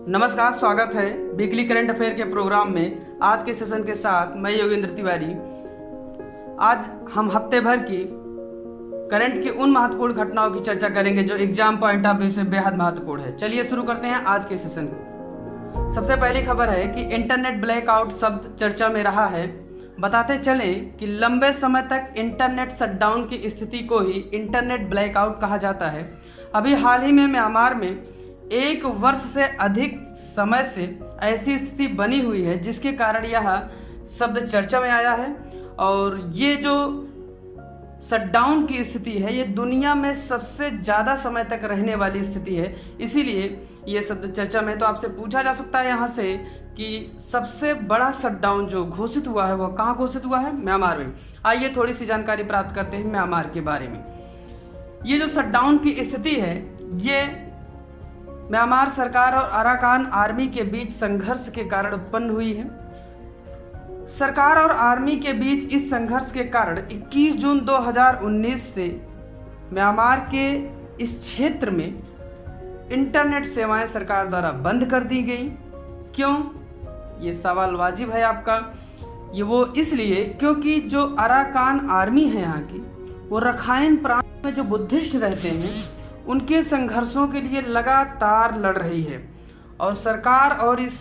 नमस्कार, स्वागत है वीकली करंट अफेयर के प्रोग्राम में। आज के सेशन के साथ मैं योगेंद्र तिवारी। आज हम हफ्ते भर की करंट की उन महत्वपूर्ण घटनाओं की चर्चा करेंगे जो एग्जाम पॉइंट ऑफ व्यू से बेहद महत्वपूर्ण है। चलिए शुरू करते हैं आज के सेशन को। सबसे पहली खबर है कि इंटरनेट ब्लैकआउट शब्द चर्चा में रहा है। बताते चलें कि लंबे समय तक इंटरनेट शटडाउन की स्थिति को ही इंटरनेट ब्लैकआउट कहा जाता है। अभी हाल ही में म्यांमार में 1 वर्ष से अधिक समय से ऐसी स्थिति बनी हुई है जिसके कारण यह शब्द चर्चा में आया है। और ये जो शटडाउन की स्थिति है ये दुनिया में सबसे ज़्यादा समय तक रहने वाली स्थिति है, इसीलिए ये शब्द चर्चा में। तो आपसे पूछा जा सकता है यहाँ से कि सबसे बड़ा शटडाउन जो घोषित हुआ है वह कहाँ घोषित हुआ है? म्यांमार में। आइए थोड़ी सी जानकारी प्राप्त करते हैं म्यांमार के बारे में। ये जो शटडाउन की स्थिति है ये म्यांमार सरकार और अराकान आर्मी के बीच संघर्ष के कारण उत्पन्न हुई है। सरकार और आर्मी के बीच इस संघर्ष के कारण 21 जून 2019 से म्यांमार के इस क्षेत्र में इंटरनेट सेवाएं सरकार द्वारा बंद कर दी गई। क्यों? ये सवाल वाजिब है आपका। ये वो इसलिए क्योंकि जो अराकान आर्मी है यहाँ की, वो रखाइन प्रांत में जो बुद्धिस्ट रहते हैं उनके संघर्षों के लिए लगातार लड़ रही है। और सरकार और इस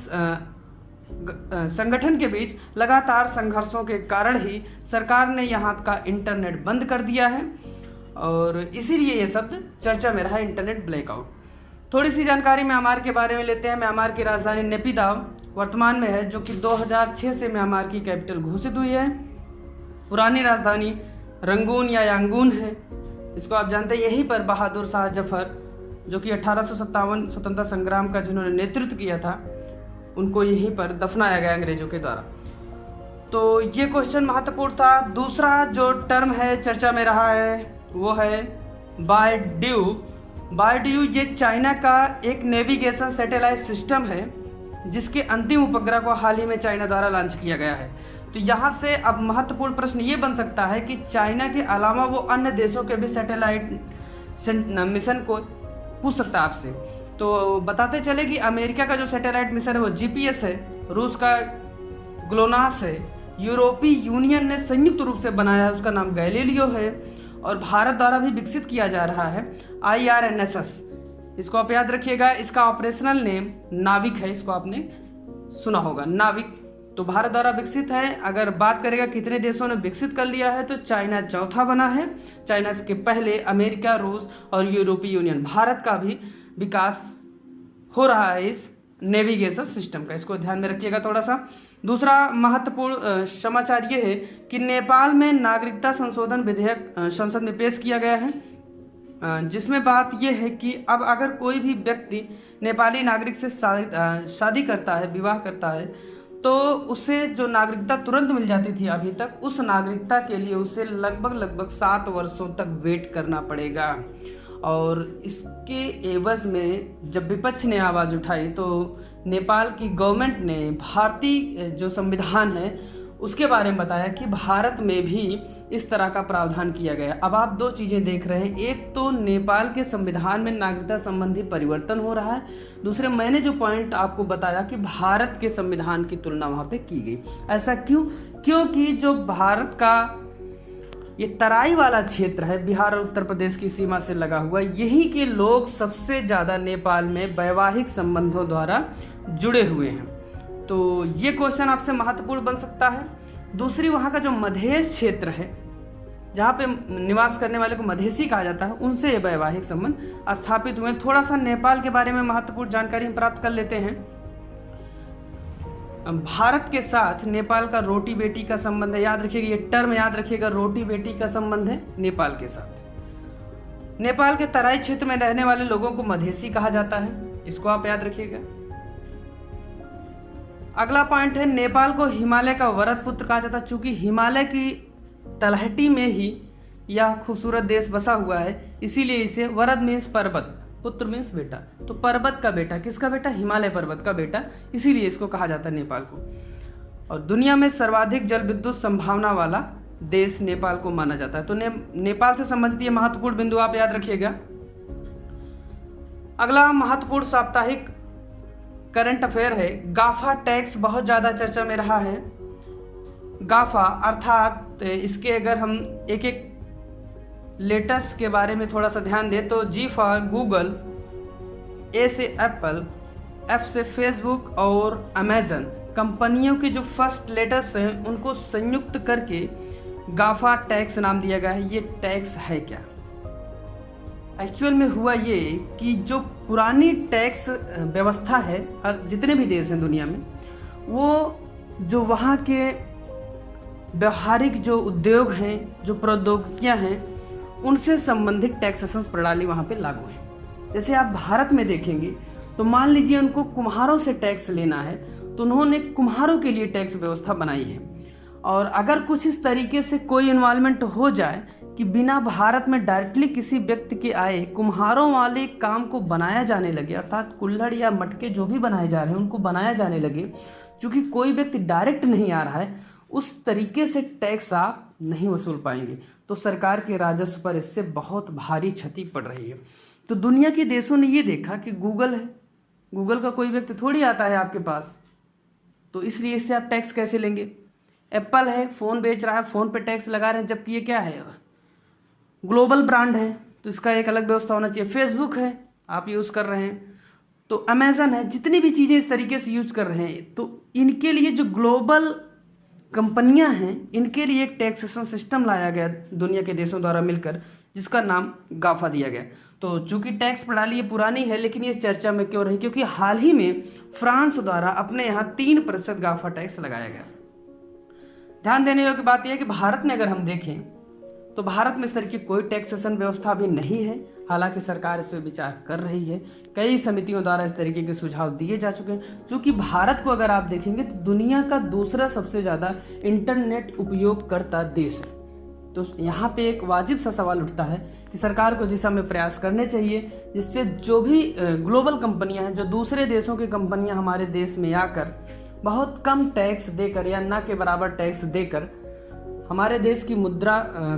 संगठन के बीच लगातार संघर्षों के कारण ही सरकार ने यहाँ का इंटरनेट बंद कर दिया है और इसीलिए ये शब्द चर्चा में रहा, इंटरनेट ब्लैकआउट। थोड़ी सी जानकारी म्यांमार के बारे में लेते हैं। म्यांमार की राजधानी नेपिदाव वर्तमान में है, जो कि 2006 से म्यांमार की कैपिटल घोषित हुई है। पुरानी राजधानी रंगून या यांगून है। इसको आप जानते हैं, यहीं पर बहादुर शाह जफर, जो कि 1857 स्वतंत्रता संग्राम का जिन्होंने नेतृत्व किया था, उनको यहीं पर दफनाया गया अंग्रेजों के द्वारा। तो ये क्वेश्चन महत्वपूर्ण था। दूसरा जो टर्म है चर्चा में रहा है वो है बायड्यू। बायड्यू ये चाइना का एक नेविगेशन सैटेलाइट सिस्टम है जिसके अंतिम उपग्रह को हाल ही में चाइना द्वारा लॉन्च किया गया है। तो यहाँ से अब महत्वपूर्ण प्रश्न ये बन सकता है कि चाइना के अलावा वो अन्य देशों के भी सैटेलाइट मिशन को पूछ सकता है आपसे। तो बताते चले कि अमेरिका का जो सैटेलाइट मिशन है वो जीपीएस है, रूस का ग्लोनास है, यूरोपीय यूनियन ने संयुक्त रूप से बनाया है, उसका नाम गैलीलियो है, और भारत द्वारा भी विकसित किया जा रहा है IRNSS। इसको आप याद रखिएगा। इसका ऑपरेशनल नेम नाविक है, इसको आपने सुना होगा, नाविक। तो भारत द्वारा विकसित है। अगर बात करेगा कितने देशों ने विकसित कर लिया है तो चाइना चौथा बना है। चाइना के पहले अमेरिका, रूस और यूरोपीय यूनियन। भारत का भी विकास हो रहा है इस नेविगेशन सिस्टम का, इसको ध्यान में रखिएगा थोड़ा सा। दूसरा महत्वपूर्ण समाचार ये है कि नेपाल में नागरिकता संशोधन विधेयक संसद में पेश किया गया है, जिसमें बात यह है कि अब अगर कोई भी व्यक्ति नेपाली नागरिक से शादी करता है, विवाह करता है, तो उसे जो नागरिकता तुरंत मिल जाती थी अभी तक, उस नागरिकता के लिए उसे लगभग 7 वर्षों तक वेट करना पड़ेगा। और इसके एवज में जब विपक्ष ने आवाज़ उठाई तो नेपाल की गवर्नमेंट ने भारतीय जो संविधान है उसके बारे में बताया कि भारत में भी इस तरह का प्रावधान किया गया। अब आप 2 चीज़ें देख रहे हैं, एक तो नेपाल के संविधान में नागरिकता संबंधी परिवर्तन हो रहा है, दूसरे मैंने जो पॉइंट आपको बताया कि भारत के संविधान की तुलना वहाँ पे की गई। ऐसा क्यों? क्योंकि जो भारत का ये तराई वाला क्षेत्र है, बिहार और उत्तर प्रदेश की सीमा से लगा हुआ, यहीं के लोग सबसे ज़्यादा नेपाल में वैवाहिक संबंधों द्वारा जुड़े हुए हैं। तो ये क्वेश्चन आपसे महत्वपूर्ण बन सकता है। दूसरी, वहाँ का जो मधेश क्षेत्र है जहाँ पे निवास करने वाले को मधेसी कहा जाता है, उनसे ये वैवाहिक संबंध स्थापित हुए। थोड़ा सा नेपाल के बारे में महत्वपूर्ण जानकारी हम प्राप्त कर लेते हैं। भारत के साथ नेपाल का रोटी बेटी का संबंध है, याद रखिएगा, ये टर्म याद रखिएगा, रोटी बेटी का संबंध है नेपाल के साथ। नेपाल के तराई क्षेत्र में रहने वाले लोगों को मधेसी कहा जाता है, इसको आप याद रखिएगा। अगला पॉइंट है, नेपाल को हिमालय का वरद पुत्र कहा जाता है, चूंकि हिमालय की तलहटी में ही यह खूबसूरत देश बसा हुआ है, इसीलिए इसे वरद मीन्स पर्वत, पुत्र मीन्स बेटा। तो पर्वत का बेटा, किसका बेटा? हिमालय पर्वत का बेटा, इसीलिए इसको कहा जाता है नेपाल को। और दुनिया में सर्वाधिक जल विद्युत संभावना वाला देश नेपाल को माना जाता है। तो नेपाल से संबंधित ये महत्वपूर्ण बिंदु आप याद रखिएगा। अगला महत्वपूर्ण साप्ताहिक करंट अफेयर है, गाफा टैक्स बहुत ज़्यादा चर्चा में रहा है। गाफा अर्थात इसके अगर हम एक एक लेटर्स के बारे में थोड़ा सा ध्यान दें तो जी फॉर गूगल, ए से एप्पल, एफ से फेसबुक और अमेजन कंपनियों के जो फर्स्ट लेटर्स हैं उनको संयुक्त करके गाफा टैक्स नाम दिया गया है। ये टैक्स है क्या? एक्चुअल में हुआ ये कि जो पुरानी टैक्स व्यवस्था है जितने भी देश हैं दुनिया में, वो जो वहाँ के व्यवहारिक जो उद्योग हैं, जो प्रौद्योगिकियाँ हैं, उनसे संबंधित टैक्सेशन प्रणाली वहाँ पे लागू है। जैसे आप भारत में देखेंगे तो मान लीजिए उनको कुम्हारों से टैक्स लेना है तो उन्होंने कुम्हारों के लिए टैक्स व्यवस्था बनाई है। और अगर कुछ इस तरीके से कोई इन्वॉल्वमेंट हो जाए कि बिना भारत में डायरेक्टली किसी व्यक्ति के आए कुम्हारों वाले काम को बनाया जाने लगे, अर्थात कुल्हड़ या मटके जो भी बनाए जा रहे हैं उनको बनाया जाने लगे, क्योंकि कोई व्यक्ति डायरेक्ट नहीं आ रहा है, उस तरीके से टैक्स आप नहीं वसूल पाएंगे, तो सरकार के राजस्व पर इससे बहुत भारी क्षति पड़ रही है। तो दुनिया के देशों ने ये देखा कि गूगल है, गूगल का कोई व्यक्ति थोड़ी आता है आपके पास, तो इसलिए इससे आप टैक्स कैसे लेंगे। एप्पल है, फ़ोन बेच रहा है, फ़ोन पे टैक्स लगा रहे हैं, जबकि ये क्या है, ग्लोबल ब्रांड है, तो इसका एक अलग व्यवस्था होना चाहिए। फेसबुक है, आप यूज़ कर रहे हैं, तो अमेजन है, जितनी भी चीज़ें इस तरीके से यूज कर रहे हैं, तो इनके लिए जो ग्लोबल कंपनियां हैं, इनके लिए एक टैक्सेशन सिस्टम लाया गया दुनिया के देशों द्वारा मिलकर, जिसका नाम गाफा दिया गया। तो चूंकि टैक्स प्रणाली ये पुरानी है, लेकिन ये चर्चा में क्यों रही, क्योंकि हाल ही में फ्रांस द्वारा अपने यहाँ 3% गाफा टैक्स लगाया गया। ध्यान देने योग्य बात यह है कि भारत में अगर हम देखें तो भारत में इस तरह की कोई टैक्सेशन व्यवस्था अभी नहीं है। हालांकि सरकार इस पर विचार कर रही है, कई समितियों द्वारा इस तरीके के सुझाव दिए जा चुके हैं। क्योंकि भारत को अगर आप देखेंगे तो दुनिया का दूसरा सबसे ज़्यादा इंटरनेट उपयोगकर्ता देश है, तो यहाँ पे एक वाजिब सा सवाल उठता है कि सरकार को दिशा में प्रयास करने चाहिए, जिससे जो भी ग्लोबल कंपनियां हैं, जो दूसरे देशों की कंपनियां हमारे देश में आकर बहुत कम टैक्स देकर या ना के बराबर टैक्स देकर हमारे देश की मुद्रा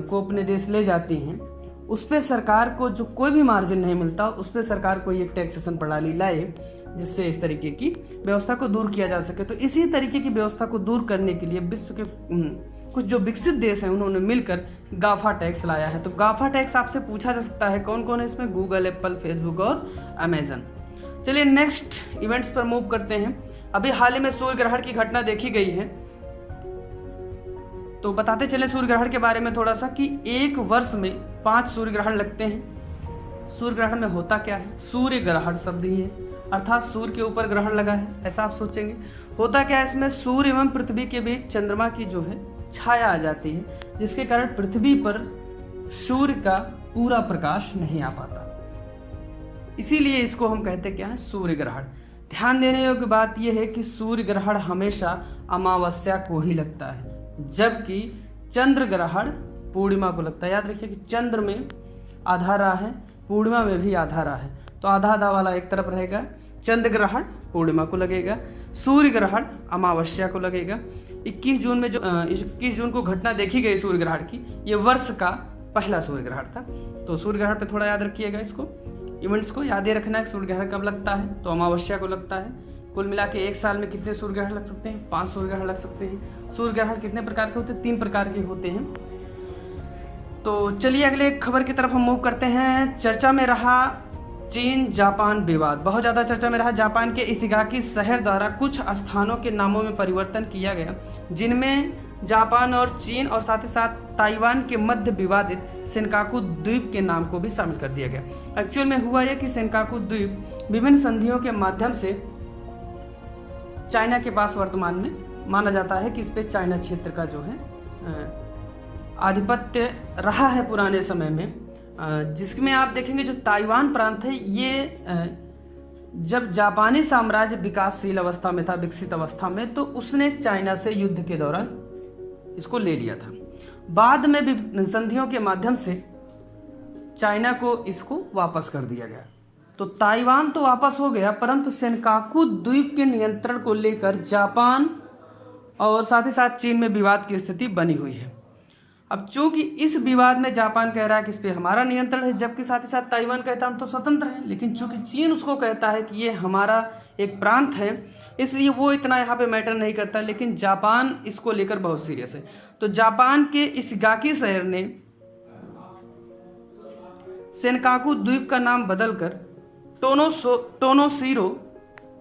को अपने देश ले जाती हैं, उस पर सरकार को जो कोई भी मार्जिन नहीं मिलता, उस पर सरकार को एक टैक्सेशन प्रणाली लाए, जिससे इस तरीके की व्यवस्था को दूर किया जा सके। तो इसी तरीके की व्यवस्था को दूर करने के लिए विश्व के कुछ जो विकसित देश हैं उन्होंने मिलकर गाफा टैक्स लाया है। तो गाफा टैक्स आपसे पूछा जा सकता है कौन कौन है इसमें, गूगल, एप्पल, फेसबुक और अमेजन। चलिए नेक्स्ट इवेंट्स पर मूव करते हैं। अभी हाल ही में सूर्य ग्रहण की घटना देखी गई है, तो बताते चले सूर्य ग्रहण के बारे में थोड़ा सा कि एक वर्ष में 5 सूर्य ग्रहण लगते हैं। सूर्य ग्रहण में होता क्या है, सूर्य ग्रहण शब्द ही है, अर्थात सूर्य के ऊपर ग्रहण लगा है, ऐसा आप सोचेंगे। होता क्या है, इसमें सूर्य एवं पृथ्वी के बीच चंद्रमा की जो है छाया आ जाती है, जिसके कारण पृथ्वी पर सूर्य का पूरा प्रकाश नहीं आ पाता, इसीलिए इसको हम कहते क्या है, सूर्य ग्रहण। ध्यान देने योग्य बात यह है कि सूर्य ग्रहण हमेशा अमावस्या को ही लगता है, जबकि चंद्र ग्रहण पूर्णिमा को लगता है। याद रखिए कि चंद्र में आधा राह है, पूर्णिमा में भी आधा राह है, तो आधा आधा वाला एक तरफ रहेगा। चंद्र ग्रहण पूर्णिमा को लगेगा, सूर्य ग्रहण अमावस्या को लगेगा। 21 जून में जो 21 जून को घटना देखी गई सूर्य ग्रहण की, ये वर्ष का पहला सूर्य ग्रहण था। तो सूर्य ग्रहण पे थोड़ा याद रखिएगा, इसको इवेंट्स को याद रखना है। सूर्य ग्रहण कब लगता है, तो अमावस्या को लगता है। कुल मिला के एक साल में कितने सूर्य ग्रहण लग सकते हैं, 5 सूर्य ग्रहण लग सकते हैं। सूर्य ग्रहण कितने प्रकार के होते हैं, 3 प्रकार के होते हैं। तो चलिए अगले खबर की तरफ हम मूव करते हैं। चर्चा में रहा चीन जापान विवाद, बहुत ज़्यादा चर्चा में रहा। जापान के इशिगाकी शहर द्वारा कुछ स्थानों के नामों में परिवर्तन किया गया, जिनमें जापान और चीन और साथ ही साथ ताइवान के मध्य विवादित सेनकाकू द्वीप के नाम को भी शामिल कर दिया गया। एक्चुअल में हुआ यह कि सेनकाकू द्वीप विभिन्न संधियों के माध्यम से चाइना के पास वर्तमान में माना जाता है कि इस पे चाइना क्षेत्र का जो है आधिपत्य रहा है पुराने समय में, जिसमें आप देखेंगे जो ताइवान प्रांत है, ये जब जापानी साम्राज्य विकासशील अवस्था में था, विकसित अवस्था में, तो उसने चाइना से युद्ध के दौरान इसको ले लिया था। बाद में संधियों के माध्यम से चाइना को इसको वापस कर दिया गया। तो ताइवान तो वापस हो गया, परंतु सेनकाकू द्वीप के नियंत्रण को लेकर जापान और साथ ही साथ चीन में विवाद की स्थिति बनी हुई है। अब चूंकि इस विवाद में जापान कह रहा है कि इस पे हमारा नियंत्रण है, जबकि साथ ही साथ ताइवान कहता है हम तो स्वतंत्र हैं, लेकिन चूंकि चीन उसको कहता है कि ये हमारा एक प्रांत है, इसलिए वो इतना यहाँ पे मैटर नहीं करता, लेकिन जापान इसको लेकर बहुत सीरियस है। तो जापान के इशिगाकी शहर ने सेनकाकू द्वीप का नाम बदलकर टोनोशिरो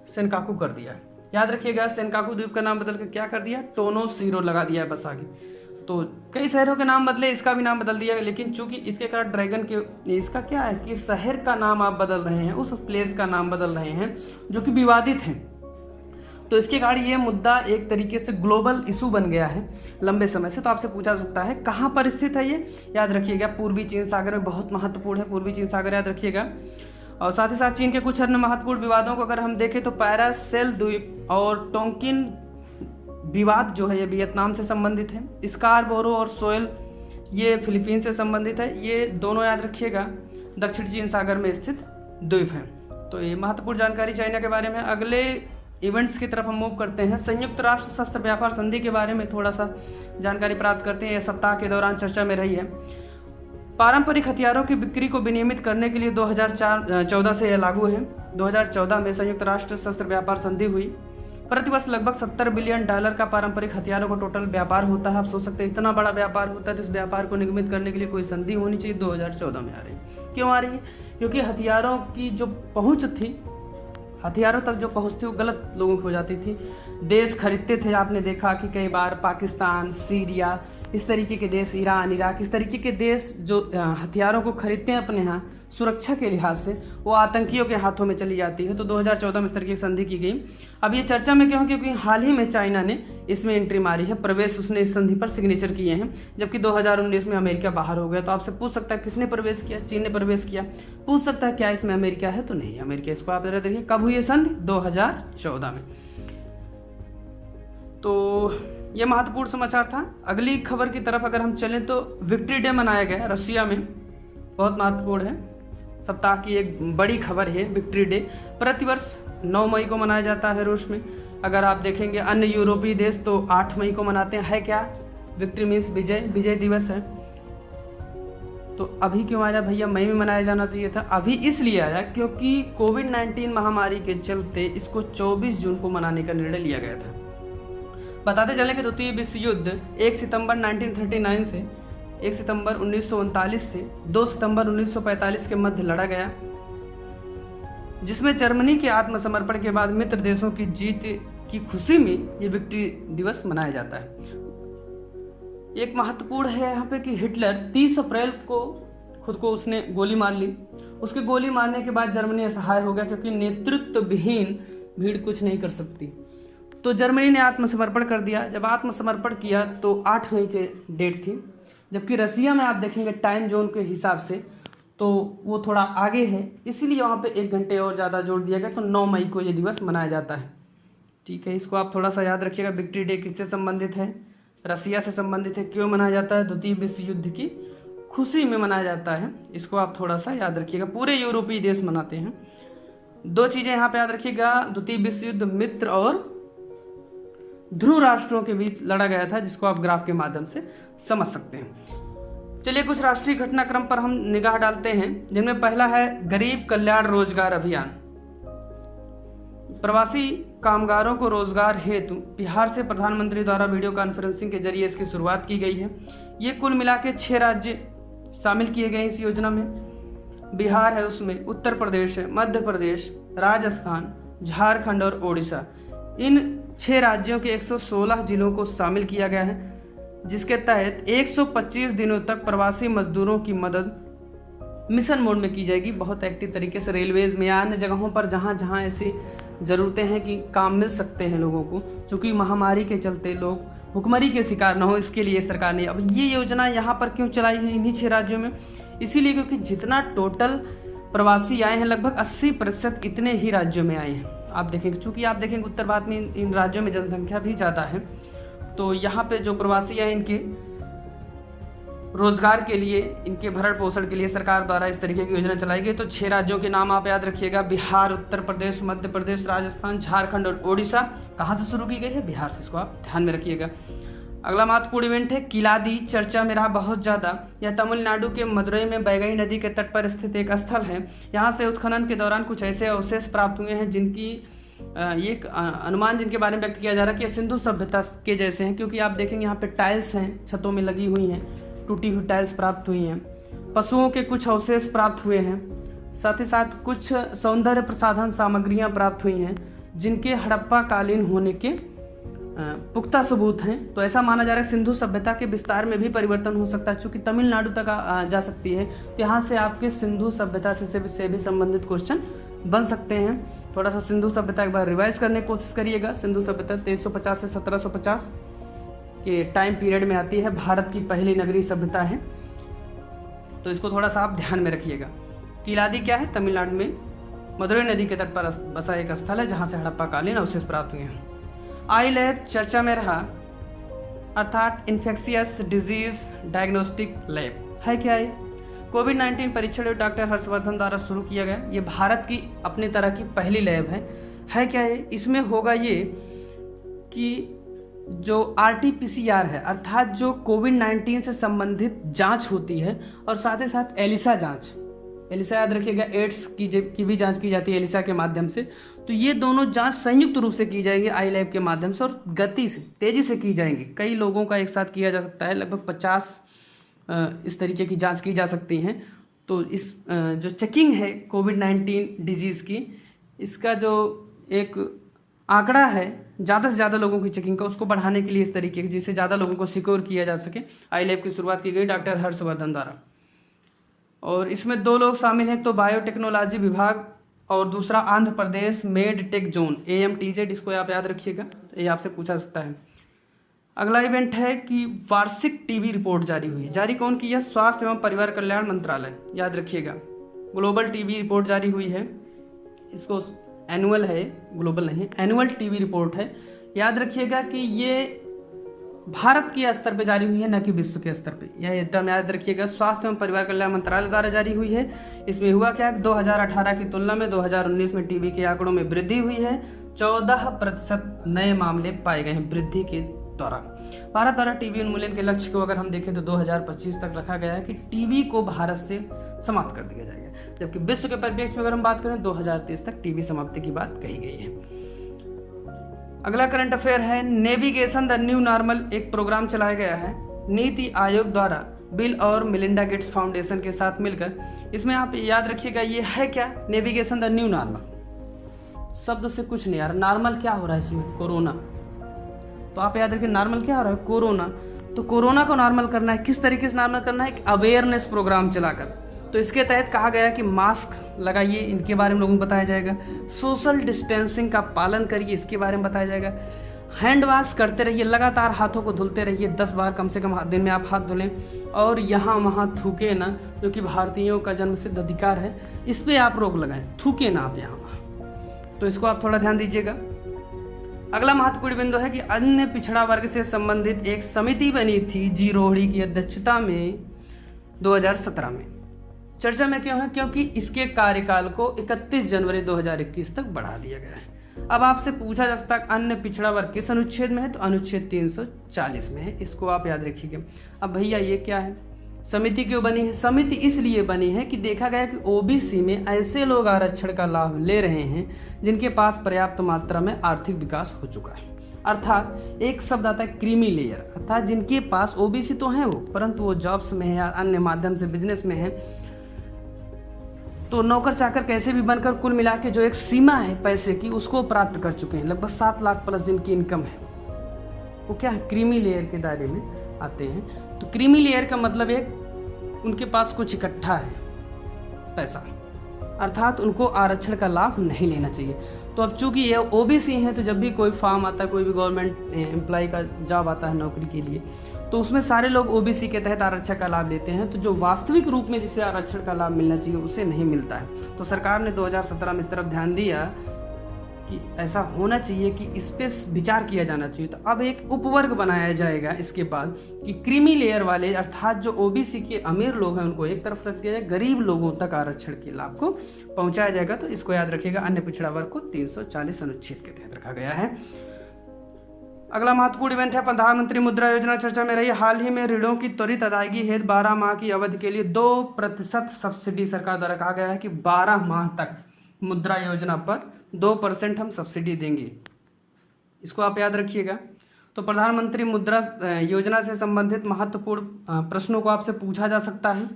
सेनकाकू कर दिया है। याद रखिएगा, सेनकाकू द्वीप का नाम बदलकर क्या कर दिया, टोनोशिरो लगा दिया है बस आगे। तो कई शहरों के नाम बदले, इसका भी नाम बदल दिया, लेकिन चूंकि इसके कारण ड्रैगन के इसका क्या है कि शहर का नाम आप बदल रहे हैं, उस प्लेस का नाम बदल रहे हैं जो कि विवादित है। तो इसके कारण ये मुद्दा एक तरीके से ग्लोबल इशू बन गया है लंबे समय से। तो आपसे पूछा सकता है कहाँ पर स्थित है ये, याद रखिएगा पूर्वी चीन सागर में, बहुत महत्वपूर्ण है पूर्वी चीन सागर, याद रखिएगा। और साथ ही साथ चीन के कुछ अन्य महत्वपूर्ण विवादों को अगर हम देखें तो पैरासेल द्वीप और टोंकिन विवाद जो है ये वियतनाम से संबंधित है। स्कारबोरो और सोयल ये फिलीपींस से संबंधित है। ये दोनों याद रखिएगा दक्षिण चीन सागर में स्थित द्वीप हैं। तो ये महत्वपूर्ण जानकारी चाइना के बारे में। अगले इवेंट्स की तरफ हम मूव करते हैं। संयुक्त राष्ट्र शस्त्र व्यापार संधि के बारे में थोड़ा सा जानकारी प्राप्त करते हैं। यह सप्ताह के दौरान चर्चा में रही है। पारंपरिक हथियारों की बिक्री को विनियमित करने के लिए 2014 से यह लागू है। 2014 में संयुक्त राष्ट्र शस्त्र व्यापार संधि हुई। प्रतिवर्ष लगभग $70 बिलियन का पारंपरिक हथियारों का टोटल व्यापार होता है। आप सोच सकते हैं इतना बड़ा व्यापार होता है, तो इस व्यापार को निगमित करने के लिए कोई संधि होनी चाहिए। 2014 में आ रही है। क्यों आ रही है? क्योंकि हथियारों की जो पहुंच थी, हथियारों तक जो पहुंच थी वो गलत लोगों की हो जाती थी। देश खरीदते थे, आपने देखा कि कई बार पाकिस्तान, सीरिया, इस तरीके के देश, ईरान, इराक, इस तरीके के देश जो हथियारों को खरीदते हैं अपने यहाँ सुरक्षा के लिहाज से, वो आतंकियों के हाथों में चली जाती है। तो 2014 में इस तरीके की संधि की गई। अब ये चर्चा में क्यों? क्योंकि हाल ही में चाइना ने इसमें एंट्री मारी है, प्रवेश उसने इस संधि पर सिग्नेचर किए हैं, जबकि 2019 में अमेरिका बाहर हो गया। तो आपसे पूछ सकता है किसने प्रवेश किया? चीन ने प्रवेश किया। पूछ सकता है क्या इसमें अमेरिका है? तो नहीं, अमेरिका इसको आप जरा देखिए कब हुई है संधि? 2014 में। तो ये महत्वपूर्ण समाचार था। अगली खबर की तरफ अगर हम चलें तो विक्ट्री डे मनाया गया रशिया में, बहुत महत्वपूर्ण है। सप्ताह की एक बड़ी खबर है विक्ट्री डे। प्रतिवर्ष 9 मई को मनाया जाता है रूस में। अगर आप देखेंगे अन्य यूरोपीय देश तो 8 मई को मनाते हैं। है क्या? विक्ट्री मीन्स विजय, विजय दिवस है। तो अभी क्यों आया भैया? मई में मनाया जाना चाहिए था। अभी इसलिए आया क्योंकि कोविड-19 महामारी के चलते इसको 24 जून को मनाने का निर्णय लिया गया था। बताते चले कि द्वितीय विश्व युद्ध 1 सितंबर 1939 से 1 सितंबर 1939 से 2 सितंबर 1945 के मध्य लड़ा गया, जिसमें जर्मनी के आत्मसमर्पण के बाद मित्र देशों की जीत की खुशी में ये विक्ट्री दिवस मनाया जाता है। एक महत्वपूर्ण है यहाँ पे कि हिटलर 30 अप्रैल को खुद को उसने गोली मार ली। उसके गोली मारने के बाद जर्मनी असहाय हो गया, क्योंकि नेतृत्व विहीन भीड़ कुछ नहीं कर सकती। तो जर्मनी ने आत्मसमर्पण कर दिया। जब आत्मसमर्पण किया तो 8 मई के डेट थी, जबकि रसिया में आप देखेंगे टाइम जोन के हिसाब से तो वो थोड़ा आगे है, इसीलिए वहाँ पे 1 घंटे और ज़्यादा जोड़ दिया गया। तो 9 मई को ये दिवस मनाया जाता है। ठीक है, इसको आप थोड़ा सा याद रखिएगा। विक्ट्री डे किससे संबंधित है? रसिया से संबंधित है। क्यों मनाया जाता है? द्वितीय विश्व युद्ध की खुशी में मनाया जाता है। इसको आप थोड़ा सा याद रखिएगा। पूरे यूरोपीय देश मनाते हैं। 2 चीज़ें यहाँ पे याद रखिएगा। द्वितीय विश्व युद्ध मित्र और ध्रुव राष्ट्रों के बीच लड़ा गया था, जिसको आप ग्राफ के माध्यम से समझ सकते हैं। चलिए कुछ राष्ट्रीय घटनाक्रम पर हम निगाह डालते हैं, जिनमें पहला है गरीब कल्याण रोजगार अभियान। प्रवासी कामगारों को रोजगार हेतु बिहार से प्रधानमंत्री द्वारा वीडियो कॉन्फ्रेंसिंग के जरिए इसकी शुरुआत की गई है। ये कुल मिला के 6 राज्य शामिल किए गए इस योजना में। बिहार है, उसमें उत्तर प्रदेश है, मध्य प्रदेश, राजस्थान, झारखंड और ओडिशा। इन 6 राज्यों के 116 जिलों को शामिल किया गया है, जिसके तहत 125 दिनों तक प्रवासी मजदूरों की मदद मिशन मोड में की जाएगी, बहुत एक्टिव तरीके से। रेलवेज में या अन्य जगहों पर जहाँ जहाँ ऐसी ज़रूरतें हैं कि काम मिल सकते हैं लोगों को, क्योंकि महामारी के चलते लोग भुखमरी के शिकार न हो, इसके लिए सरकार ने अब ये योजना यहाँ पर क्यों चलाई है इन्हीं 6 राज्यों में? इसीलिए क्योंकि जितना टोटल प्रवासी आए हैं लगभग 80% इतने ही राज्यों में आए हैं। आप देखेंगे, चूँकि आप देखेंगे उत्तर भारत में इन राज्यों में जनसंख्या भी ज़्यादा है, तो यहाँ पे जो प्रवासी हैं इनके रोजगार के लिए, इनके भरण पोषण के लिए सरकार द्वारा इस तरीके की योजना चलाई गई। तो 6 राज्यों के नाम आप याद रखिएगा। बिहार, उत्तर प्रदेश, मध्य प्रदेश, राजस्थान, झारखंड और ओडिशा। कहाँ से शुरू की गई है? बिहार से। इसको आप ध्यान में रखिएगा। अगला महत्वपूर्ण इवेंट है किलादी, चर्चा में रहा बहुत ज़्यादा। यह तमिलनाडु के मदुरई में बैगई नदी के तट पर स्थित एक स्थल है। यहाँ से उत्खनन के दौरान कुछ ऐसे अवशेष प्राप्त हुए हैं जिनकी ये एक अनुमान जिनके बारे में व्यक्त किया जा रहा है कि ये सिंधु सभ्यता के जैसे हैं, क्योंकि आप देखेंगे यहाँ पे टाइल्स हैं, छतों में लगी हुई हैं, टूटी हुई टाइल्स प्राप्त हुई हैं, पशुओं के कुछ अवशेष प्राप्त हुए हैं, साथ ही साथ कुछ सौंदर्य प्रसाधन सामग्रियाँ प्राप्त हुई हैं जिनके हड़प्पा कालीन होने के पुख्ता सबूत हैं। तो ऐसा माना जा रहा है कि सिंधु सभ्यता के विस्तार में भी परिवर्तन हो सकता है, चूँकि तमिलनाडु तक जा सकती है, तो यहाँ से आपके सिंधु सभ्यता से भी संबंधित क्वेश्चन बन सकते हैं। थोड़ा सा सिंधु सभ्यता एक बार रिवाइज करने की कोशिश करिएगा। सिंधु सभ्यता 2350 से 1750 के टाइम पीरियड में आती है, भारत की पहली नगरीय सभ्यता है, तो इसको थोड़ा सा आप ध्यान में रखिएगा। कीलादी क्या है? तमिलनाडु में मदुरई नदी के तट पर बसा एक स्थल है जहाँ से हड़प्पा कालीन अवशेष प्राप्त हुए हैं। आई लैब चर्चा में रहा, अर्थात इन्फेक्शियस डिजीज डायग्नोस्टिक लैब है क्या है? कोविड-19 परीक्षण डॉक्टर हर्षवर्धन द्वारा शुरू किया गया, ये भारत की अपनी तरह की पहली लैब है क्या है? इसमें होगा ये कि जो RT-PCR है, अर्थात जो कोविड-19 से संबंधित जांच होती है, और साथ ही साथ एलिसा जांच, एलिसा याद रखिएगा, एड्स की भी जांच की जाती है एलिसा के माध्यम से, तो ये दोनों जांच संयुक्त रूप से की जाएगी आई लैब के माध्यम से, और गति से तेज़ी से की जाएंगी। कई लोगों का एक साथ किया जा सकता है, लगभग 50 इस तरीके की जांच की जा सकती हैं। तो इस जो चेकिंग है कोविड-19 डिजीज़ की, इसका जो एक आंकड़ा है ज़्यादा से ज़्यादा लोगों की चेकिंग का, उसको बढ़ाने के लिए इस तरीके की, जिससे ज़्यादा लोगों को सिक्योर किया जा सके, आई लैब की शुरुआत की गई डॉक्टर हर्षवर्धन द्वारा। और इसमें 2 लोग शामिल हैं, तो बायोटेक्नोलॉजी विभाग और दूसरा Andhra Pradesh made take zone AMTZ, इसको आप याद रखिएगा, ये आपसे पूछा सकता है। अगला इवेंट है कि वार्षिक टीबी रिपोर्ट जारी हुई। जारी कौन की है? स्वास्थ्य एवं परिवार कल्याण मंत्रालय, याद रखिएगा। ग्लोबल टीबी रिपोर्ट जारी हुई है, इसको एनुअल है, ग्लोबल नहीं, एनुअल टीबी रिपोर्ट है। याद रखिएगा कि ये भारत के स्तर पे जारी हुई है, न कि विश्व के स्तर पे। यह टर्म याद रखिएगा, स्वास्थ्य एवं परिवार कल्याण मंत्रालय द्वारा जारी हुई है। इसमें हुआ क्या है, 2018 की तुलना में 2019 में टीबी के आंकड़ों में वृद्धि हुई है, 14% नए मामले पाए गए हैं वृद्धि के दौरान। भारत द्वारा टीबी उन्मूलन के लक्ष्य को अगर हम देखें तो 2025 तक रखा गया है कि टीबी को भारत से समाप्त कर दिया जाएगा, जबकि विश्व के परिप्रेक्ष्य में अगर हम बात करें 2030 तक टीबी समाप्ति की बात कही गई है। अगला करंट अफेयर है, नेविगेशन द न्यू नॉर्मल एक प्रोग्राम चलाया गया है नीति आयोग द्वारा बिल और मिलिंडा गेट्स फाउंडेशन के साथ मिलकर। इसमें आप याद रखिएगा ये है क्या, नेविगेशन द न्यू नॉर्मल शब्द से कुछ नहीं यार, नॉर्मल क्या हो रहा है इसमें, कोरोना। तो आप याद रखिए नॉर्मल क्या हो रहा है, कोरोना। तो कोरोना को नॉर्मल करना है, किस तरीके से नॉर्मल करना है, एक अवेयरनेस प्रोग्राम चलाकर। तो इसके तहत कहा गया कि मास्क लगाइए, इनके बारे में लोगों को बताया जाएगा, सोशल डिस्टेंसिंग का पालन करिए, इसके बारे में बताया जाएगा, हैंड वॉश करते रहिए, लगातार हाथों को धुलते रहिए, 10 बार कम से कम दिन में आप हाथ धुलें, और यहाँ वहाँ थूके ना, जो कि भारतीयों का जन्मसिद्ध अधिकार है, इस पर आप रोक लगाएं, थूके ना आप यहाँ वहाँ। तो इसको आप थोड़ा ध्यान दीजिएगा। अगला महत्वपूर्ण बिंदु है कि अन्य पिछड़ा वर्ग से संबंधित एक समिति बनी थी जी रोहड़ी की अध्यक्षता में 2017 में। चर्चा में क्यों है, क्योंकि इसके कार्यकाल को 31 जनवरी 2021 तक बढ़ा दिया गया है। अब आपसे पूछा जा सकता है अन्य पिछड़ा वर्ग किस अनुच्छेद में है, तो अनुच्छेद 340 में है, इसको आप याद रखिएगा। अब भैया ये क्या है, समिति क्यों बनी है? समिति इसलिए बनी है कि देखा गया कि ओबीसी में ऐसे लोग आरक्षण का लाभ ले रहे हैं जिनके पास पर्याप्त मात्रा में आर्थिक विकास हो चुका है, अर्थात एक शब्द आता है क्रीमी लेयर, अर्थात जिनके पास ओबीसी तो हैं वो, परंतु वो जॉब्स में है या अन्य माध्यम से बिजनेस में है, तो नौकर चाकर कैसे भी बनकर कुल मिला के जो एक सीमा है पैसे की उसको प्राप्त कर चुके हैं, लगभग 7 लाख प्लस जिनकी इनकम है, वो क्या है, क्रीमी लेयर के दायरे में आते हैं। तो क्रीमी लेयर का मतलब एक उनके पास कुछ इकट्ठा है पैसा, अर्थात उनको आरक्षण का लाभ नहीं लेना चाहिए। तो अब चूंकि ये ओबीसी हैं, तो जब भी कोई फॉर्म आता है, कोई भी गवर्नमेंट एम्प्लॉय का जॉब आता है नौकरी के लिए, तो उसमें सारे लोग ओबीसी के तहत आरक्षण का लाभ लेते हैं, तो जो वास्तविक रूप में जिसे आरक्षण का लाभ मिलना चाहिए उसे नहीं मिलता है। तो सरकार ने 2017 में इस तरफ ध्यान दिया कि ऐसा होना चाहिए कि इस पर विचार किया जाना चाहिए। तो अब एक उपवर्ग बनाया जाएगा इसके बाद कि क्रीमी लेयर वाले, अर्थात जो ओबीसी के अमीर लोग हैं उनको एक तरफ रख दिया जाए, गरीब लोगों तक आरक्षण के लाभ को पहुंचाया जाएगा। तो इसको याद रखिएगा, अन्य पिछड़ा वर्ग को 340 अनुच्छेद के तहत रखा गया है। अगला महत्वपूर्ण इवेंट है प्रधानमंत्री मुद्रा योजना चर्चा में रही। हाल ही में ऋणों की त्वरित अदायगी हेतु 12 माह की अवधि के लिए 2% सब्सिडी सरकार द्वारा कहा गया है कि 12 माह तक मुद्रा योजना पर 2% हम सब्सिडी देंगे। इसको आप याद रखिएगा। तो प्रधानमंत्री मुद्रा योजना से संबंधित महत्वपूर्ण प्रश्नों को आपसे पूछा जा सकता है।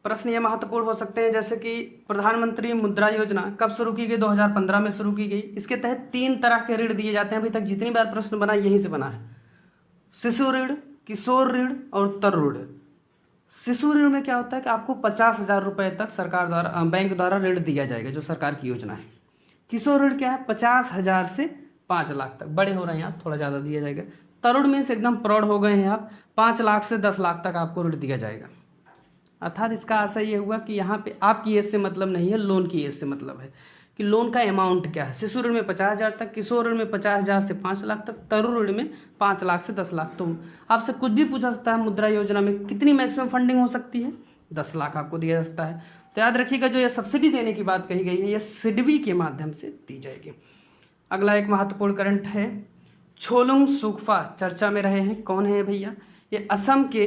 प्रश्न ये महत्वपूर्ण हो सकते हैं जैसे कि प्रधानमंत्री मुद्रा योजना कब शुरू की गई? 2015 में शुरू की गई। इसके तहत 3 तरह के ऋण दिए जाते हैं। अभी तक जितनी बार प्रश्न बना यहीं से बना है, शिशु ऋण, किशोर ऋण और तरुण ऋण। शिशु ऋण में क्या होता है कि आपको 50,000 रुपये तक सरकार द्वारा बैंक द्वारा ऋण दिया जाएगा, जो सरकार की योजना है। किशोर ऋण क्या है? 50,000 से 5 लाख तक, बड़े हो रहे हैं आप, थोड़ा ज़्यादा दिया जाएगा। तरुण मीन्स एकदम प्रौढ़ हो गए हैं आप, 5 लाख से 10 लाख तक आपको ऋण दिया जाएगा। अर्थात इसका आशय ये हुआ कि यहाँ पे आपकी एज से मतलब नहीं है, लोन की एज से मतलब है कि लोन का अमाउंट क्या है। शिशु ऋण में 50,000 तक, किशोर ऋण में 50,000 से 5 लाख तक, तरुण ऋण में 5 लाख से 10 लाख। तो आपसे कुछ भी पूछा सकता है मुद्रा योजना में कितनी मैक्सिमम फंडिंग हो सकती है? 10 लाख आपको दिया जा सकता है। तो याद रखिएगा, जो ये सब्सिडी देने की बात कही गई है ये सिडबी के माध्यम से दी जाएगी। अगला एक महत्वपूर्ण करंट है, छोलुंग सुक्फा चर्चा में रहे हैं। कौन है भैया? ये असम के,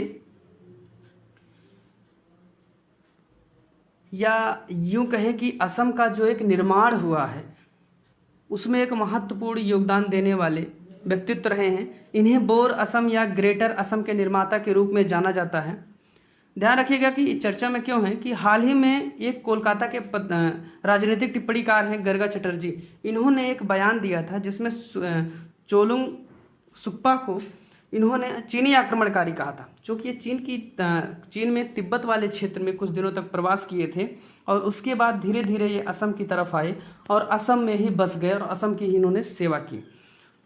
या यूं कहें कि असम का जो एक निर्माण हुआ है उसमें एक महत्वपूर्ण योगदान देने वाले व्यक्तित्व रहे हैं। इन्हें बोर असम या ग्रेटर असम के निर्माता के रूप में जाना जाता है। ध्यान रखिएगा कि चर्चा में क्यों है कि हाल ही में एक कोलकाता के राजनीतिक टिप्पणीकार हैं गर्गा चटर्जी, इन्होंने एक बयान दिया था जिसमें चोलुंग सुक्पा को इन्होंने चीनी आक्रमणकारी कहा था। चूँकि ये चीन में तिब्बत वाले क्षेत्र में कुछ दिनों तक प्रवास किए थे और उसके बाद धीरे धीरे ये असम की तरफ आए और असम में ही बस गए और असम की ही इन्होंने सेवा की।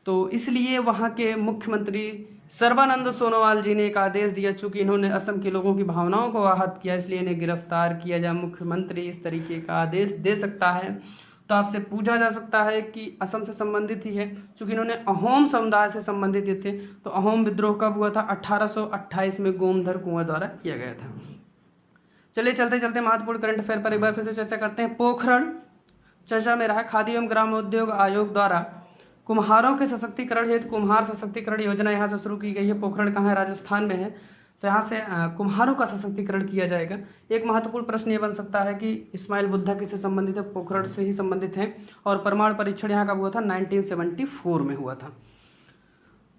तो इसलिए वहाँ के मुख्यमंत्री सर्बानंद सोनोवाल जी ने एक आदेश दिया, चूँकि इन्होंने असम के लोगों की भावनाओं को आहत किया इसलिए इन्हें गिरफ्तार किया जाए। मुख्यमंत्री इस तरीके का आदेश दे सकता है। तो आपसे पूछा जा सकता है कि असम से संबंधित ही है, चूँकि इन्होंने अहोम समुदाय से संबंधित थे। तो अहोम विद्रोह कब हुआ था? 1828 में गोमधर कुंवर द्वारा किया गया था। चलिए चलते चलते महत्वपूर्ण करंट अफेयर पर एक बार फिर से चर्चा करते हैं। पोखरण चर्चा में रहा। खादी एवं ग्रामोद्योग आयोग द्वारा कुम्हारों के सशक्तिकरण हेतु कुम्हार सशक्तिकरण योजना यहाँ से शुरू की गई है। पोखरण कहाँ है? राजस्थान में है। तो यहाँ से कुम्हारों का सशक्तिकरण किया जाएगा। एक महत्वपूर्ण प्रश्न ये बन सकता है कि इस्माइल बुद्धा किससे संबंधित है? पोखरण से ही संबंधित है। और परमाणु परीक्षण यहाँ कब हुआ था? 1974 में हुआ था।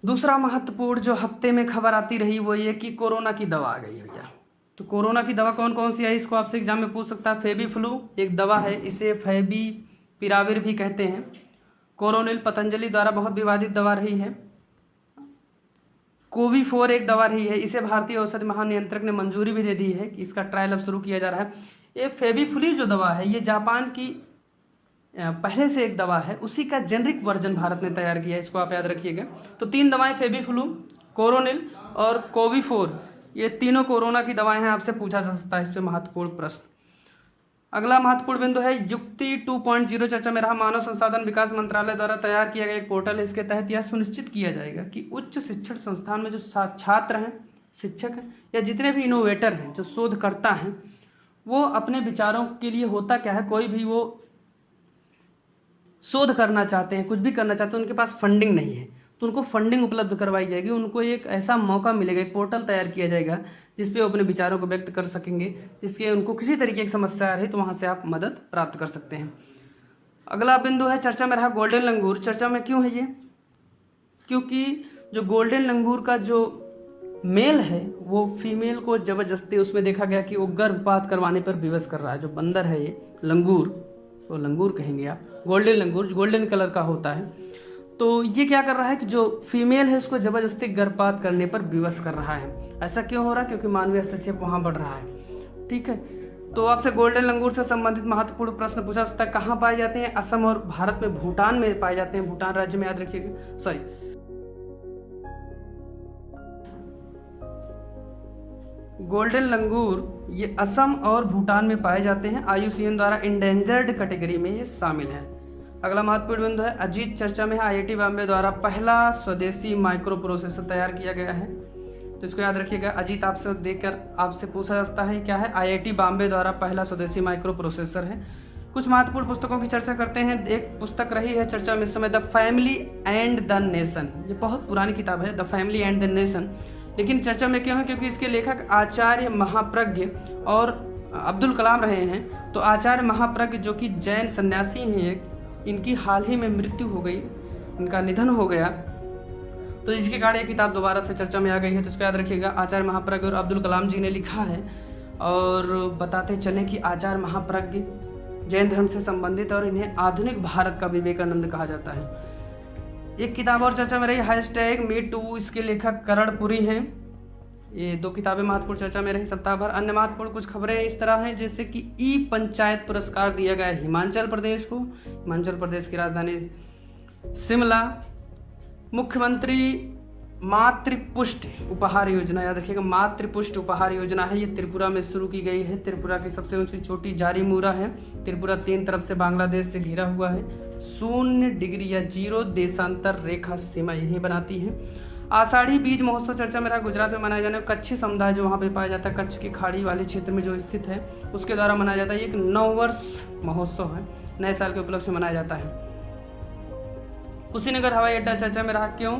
दूसरा महत्वपूर्ण जो हफ्ते में खबर आती रही वो ये कि कोरोना की दवा आ गई है भैया। तो कोरोना की दवा कौन कौन सी आई, इसको आपसे एग्जाम में पूछ सकता है। फेबीफ्लू एक दवा है, इसे फैविपिराविर भी कहते हैं। कोरोनिल पतंजलि द्वारा बहुत विवादित दवा रही है। कोवी4 एक दवा रही है, इसे भारतीय औषधि महानियंत्रक ने मंजूरी भी दे दी है कि इसका ट्रायल अब शुरू किया जा रहा है। ये फेबीफ्लू जो दवा है ये जापान की पहले से एक दवा है, उसी का जेनरिक वर्जन भारत ने तैयार किया है, इसको आप याद रखिएगा। तो 3 दवाएं फेबीफ्लू, कोरोनिल और कोवी4, ये तीनों कोरोना की दवाएं हैं। आपसे पूछा जा सकता है इस पर महत्वपूर्ण प्रश्न। अगला महत्वपूर्ण बिंदु है युक्ति 2.0 चर्चा में रहा। मानव संसाधन विकास मंत्रालय द्वारा तैयार किया गया एक पोर्टल है। इसके तहत यह सुनिश्चित किया जाएगा कि उच्च शिक्षण संस्थान में जो छात्र हैं, शिक्षक हैं या जितने भी इनोवेटर हैं, जो शोधकर्ता हैं, वो अपने विचारों के लिए, होता क्या है, कोई भी वो शोध करना चाहते हैं, कुछ भी करना चाहते हैं, उनके पास फंडिंग नहीं है, तो उनको फंडिंग उपलब्ध करवाई जाएगी। उनको एक ऐसा मौका मिलेगा, एक पोर्टल तैयार किया जाएगा जिसपे वो अपने विचारों को व्यक्त कर सकेंगे, जिसके उनको किसी तरीके की समस्या आ रही तो वहाँ से आप मदद प्राप्त कर सकते हैं। अगला बिंदु है चर्चा में रहा गोल्डन लंगूर। चर्चा में क्यों है ये? क्योंकि जो गोल्डन लंगूर का जो मेल है वो फीमेल को जबरदस्ती, उसमें देखा गया कि वो गर्भपात करवाने पर विवश कर रहा है। जो बंदर है ये लंगूर, तो लंगूर कहेंगे आप, गोल्डन लंगूर गोल्डन कलर का होता है। तो ये क्या कर रहा है कि जो फीमेल है उसको जबरदस्ती गर्भपात करने पर विवश कर रहा है। ऐसा क्यों हो रहा है? क्योंकि मानवीय हस्तक्षेप वहाँ बढ़ रहा है। ठीक है, तो आपसे गोल्डन लंगूर से संबंधित महत्वपूर्ण प्रश्न पूछा सकता है। कहाँ पाए जाते हैं? असम और भारत में भूटान में पाए जाते हैं। भूटान राज्य में, याद रखिएगा। सॉरी, गोल्डन लंगूर ये असम और भूटान में पाए जाते हैं। IUCN द्वारा इंडेंजर्ड कैटेगरी में ये शामिल है। अगला महत्वपूर्ण बिंदु है अजीत चर्चा में है। IIT बॉम्बे द्वारा पहला स्वदेशी माइक्रो प्रोसेसर तैयार किया गया है, तो इसको याद रखिएगा। अजीत आपसे देखकर आपसे पूछा जा सकता है क्या है? IIT बॉम्बे द्वारा पहला स्वदेशी माइक्रो प्रोसेसर है। कुछ महत्वपूर्ण पुस्तकों की चर्चा करते हैं। एक पुस्तक रही है चर्चा में इस समय, the family and the nation. ये बहुत पुरानी किताब है, the family and the nation, लेकिन चर्चा में क्यों है? क्योंकि इसके लेखक आचार्य महाप्रज्ञ और अब्दुल कलाम रहे हैं, तो आचार्य महाप्रज्ञ जो कि जैन सन्यासी हैं, इनकी हाल ही में मृत्यु हो गई, इनका निधन हो गया, तो इसके कारण ये किताब दोबारा से चर्चा में आ गई है। तो इसको याद रखिएगा, आचार्य महाप्रज्ञ और अब्दुल कलाम जी ने लिखा है। और बताते चलें कि आचार्य महाप्रज्ञ जैन धर्म से संबंधित और इन्हें आधुनिक भारत का विवेकानंद कहा जाता है। एक किताब और चर्चा में रही, #Me2, इसके लेखक करणपुरी हैं। ये 2 किताबें महत्वपूर्ण चर्चा में रही सप्ताह भर। अन्य महत्वपूर्ण कुछ खबरें इस तरह हैं, जैसे कि पंचायत पुरस्कार दिया गया हिमाचल प्रदेश को। हिमाचल प्रदेश की राजधानी शिमला। मुख्यमंत्री मातृपुष्ट उपहार योजना, याद रखिएगा, मातृपुष्ट उपहार योजना है, ये त्रिपुरा में शुरू की गई है। त्रिपुरा की सबसे ऊंची चोटी जारीमुरा है। त्रिपुरा 3 तरफ से बांग्लादेश से घिरा हुआ है। 0 डिग्री या 0 देशांतर रेखा सीमा यही बनाती है। आषाढ़ी बीज महोत्सव चर्चा में रहा, गुजरात में मनाया जाने वाला कच्छी समुदाय जो वहाँ पे पाया जाता है, कच्छ की खाड़ी वाले क्षेत्र में जो स्थित है, उसके द्वारा मनाया जाता है। एक नववर्ष महोत्सव है, नए साल के उपलक्ष्य में मनाया जाता है। कुशीनगर हवाई अड्डा चर्चा में रहा, क्यों?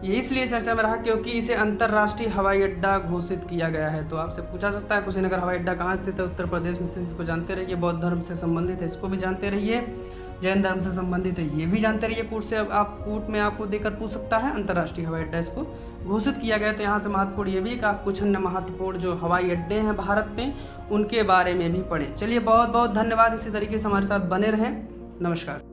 ये इसलिए चर्चा में रहा क्योंकि इसे अंतर्राष्ट्रीय हवाई अड्डा घोषित किया गया है। तो आपसे पूछा सकता है कुशीनगर हवाई अड्डा कहाँ स्थित है? उत्तर प्रदेश में स्थित। इसको जानते रहिए। बौद्ध धर्म से संबंधित है, इसको भी जानते रहिए। जैन धर्म से संबंधित है, ये भी जानते रहिए। कूट से आप कूट में आपको देकर पूछ सकता है, अंतर्राष्ट्रीय हवाई अड्डा इसको घोषित किया गया। तो यहाँ से महत्वपूर्ण ये भी कि आप कुछ अन्य महत्वपूर्ण जो हवाई अड्डे हैं भारत में, उनके बारे में भी पढ़ें। चलिए, बहुत बहुत धन्यवाद। इसी तरीके से हमारे साथ बने रहें। नमस्कार।